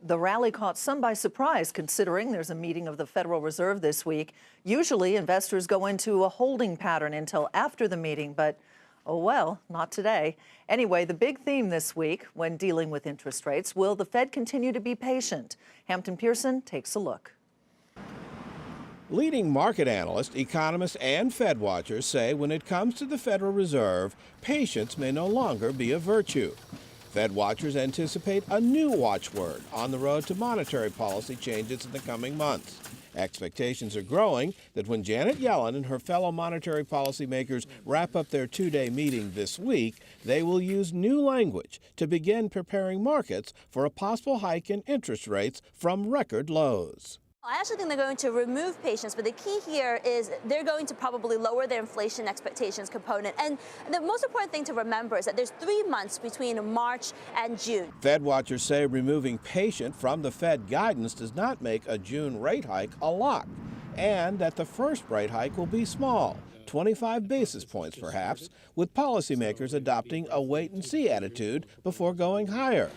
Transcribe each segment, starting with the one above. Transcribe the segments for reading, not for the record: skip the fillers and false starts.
The rally caught some by surprise, considering there's a meeting of the Federal Reserve this week. Usually, investors go into a holding pattern until after the meeting, but oh well, not today. Anyway, the big theme this week when dealing with interest rates, will the Fed continue to be patient? Hampton Pearson takes a look. Leading market analysts, economists, and Fed watchers say when it comes to the Federal Reserve, patience may no longer be a virtue. Fed watchers anticipate a new watchword on the road to monetary policy changes in the coming months. Expectations are growing that when Janet Yellen and her fellow monetary policymakers wrap up their two-day meeting this week, they will use new language to begin preparing markets for a possible hike in interest rates from record lows. I actually think they're going to remove patience, but the key here is they're going to probably lower their inflation expectations component. And the most important thing to remember is that there's 3 months between March and June. Fed watchers say removing patience from the Fed guidance does not make a June rate hike a lock, and that the first rate hike will be small, 25 basis points perhaps, with policymakers adopting a wait-and-see attitude before going higher.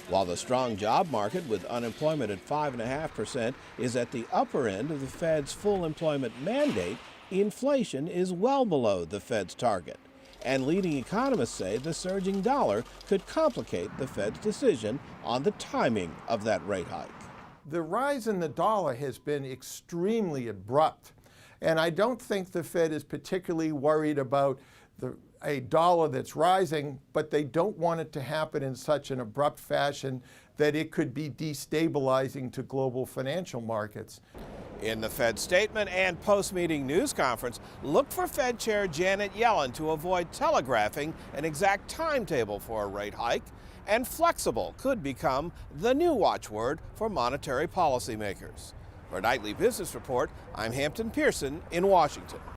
While the strong job market with unemployment at 5.5% is at the upper end of the Fed's full employment mandate, inflation is well below the Fed's target. And leading economists say the surging dollar could complicate the Fed's decision on the timing of that rate hike. The rise in the dollar has been extremely abrupt, and I don't think the Fed is particularly worried about a dollar that's rising, but they don't want it to happen in such an abrupt fashion that it could be destabilizing to global financial markets. In the Fed statement and post-meeting news conference, look for Fed Chair Janet Yellen to avoid telegraphing an exact timetable for a rate hike, and flexible could become the new watchword for monetary policymakers. For Nightly Business Report, I'm Hampton Pearson in Washington.